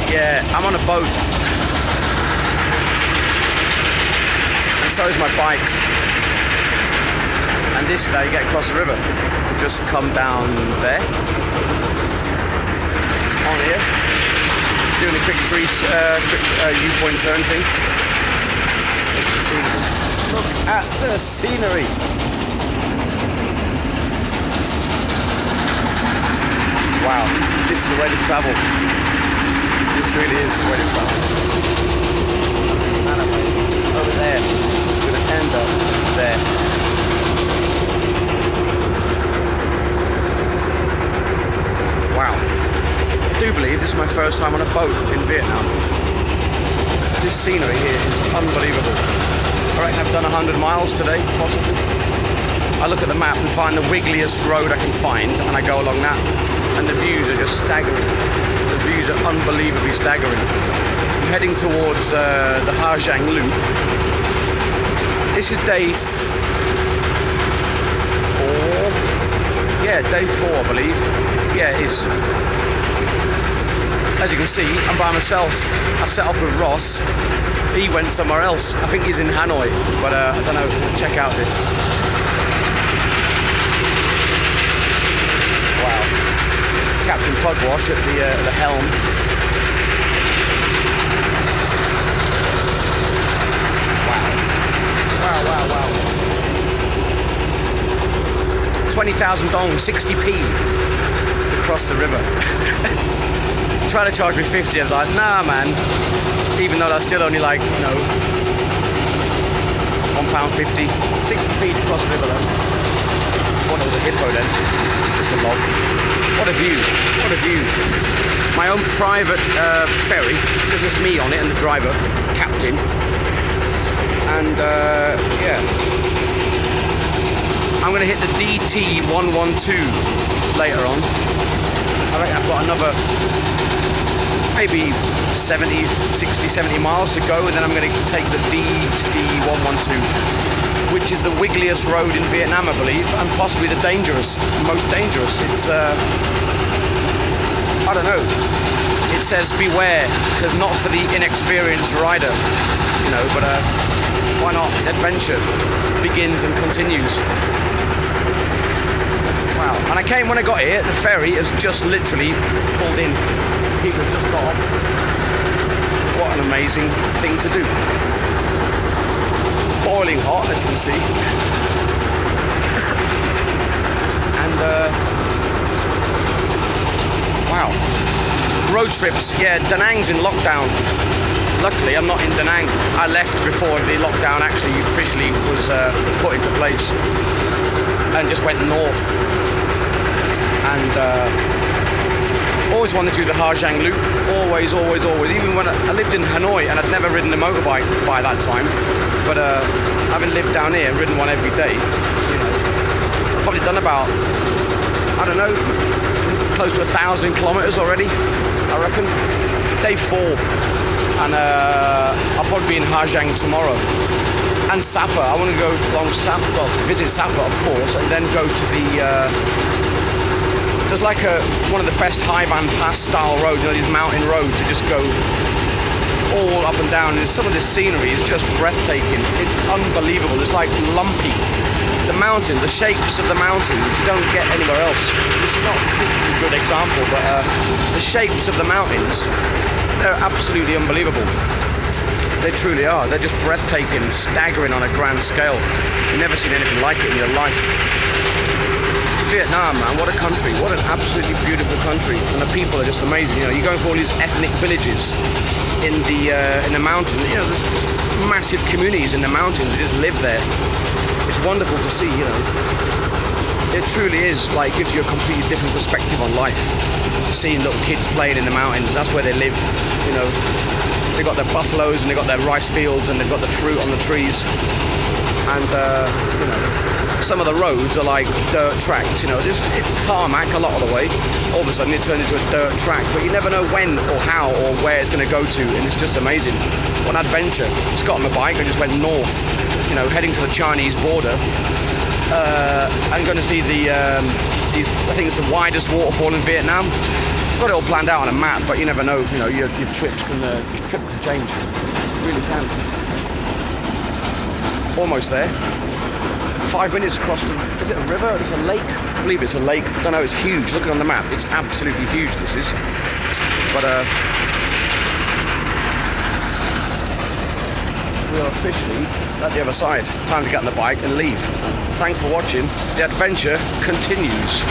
Yeah, I'm on a boat. And so is my bike. And this is how you get across the river. You just come down there. On here. Doing a quick U-point turn thing. Look at the scenery. Wow, this is the way to travel. This really is the way to travel. And over there, we're going to end up there. Wow. I do believe this is my first time on a boat in Vietnam. This scenery here is unbelievable. I reckon I've done 100 miles today, possibly. I look at the map and find the wiggliest road I can find, and I go along that. And the views are just staggering. The views are unbelievably staggering. I'm heading towards the Ha Giang Loop. This is day 4. Yeah, day 4, I believe. Yeah, it is. As you can see, I'm by myself. I set off with Ross. He went somewhere else. I think he's in Hanoi, but I don't know. Check out this. Wow. Captain Pugwash at the helm. Wow. 20,000 dong, 60p to cross the river. Trying to charge me 50, I was like, nah man, even though that's still only like, you know, £1.50, 60p to cross the river though. I thought it was a hippo then, just a log. What a view, what a view. My own private ferry, there's just me on it and the driver, captain. And yeah, I'm going to hit the DT112 later on. I reckon I've got another maybe 60, 70 miles to go, and then I'm going to take the DT112, which is the wiggliest road in Vietnam, I believe, and possibly the most dangerous. It's, I don't know. It says beware. It says not for the inexperienced rider, you know, but why not? Adventure begins and continues. Wow. And when I got here, the ferry has just literally pulled in. People have just got off. What an amazing thing to do. Boiling hot, as you can see. And wow. Road trips, yeah, Da Nang's in lockdown. Luckily, I'm not in Da Nang. I left before the lockdown actually officially was put into place, and just went north. And always wanted to do the Ha Giang Loop. Always. Even when I lived in Hanoi, and I'd never ridden a motorbike by that time. But having lived down here and ridden one every day, you know, I've probably done about, I don't know, close to 1,000 kilometers already, I reckon. Day 4. And I'll probably be in Ha Giang tomorrow. And Sapa, I want to go along Sapa, well, visit Sapa of course, and then go to the, there's like one of the best Haivan Pass style roads, you know, these mountain roads that just go all up and down. And some of this scenery is just breathtaking. It's unbelievable. It's like lumpy. The mountains, the shapes of the mountains, you don't get anywhere else. This is not a good example, but the shapes of the mountains, they're absolutely unbelievable. They truly are. They're just breathtaking, staggering on a grand scale. You've never seen anything like it in your life. Vietnam, man, what a country. What an absolutely beautiful country. And the people are just amazing. You know, you're going for all these ethnic villages in the mountains. You know, there's massive communities in the mountains that just live there. It's wonderful to see, you know. It truly is, like, gives you a completely different perspective on life. Seeing little kids playing in the mountains, that's where they live, you know. They've got their buffaloes and they've got their rice fields and they've got the fruit on the trees. And, you know, some of the roads are like dirt tracks, you know. It's tarmac a lot of the way. All of a sudden it turns into a dirt track, but you never know when or how or where it's going to go to, and it's just amazing. What an adventure. Just got on my bike, I just went north, you know, heading to the Chinese border. I'm going to see I think it's the widest waterfall in Vietnam. got it all planned out on a map, but you never know. You know, your trip can change. It really can. Almost there. 5 minutes across the. Is it a river? It's a lake. I believe it's a lake. I don't know. It's huge. Looking on the map, it's absolutely huge. This is. But we are officially at the other side. Time to get on the bike and leave. Thanks for watching. The adventure continues.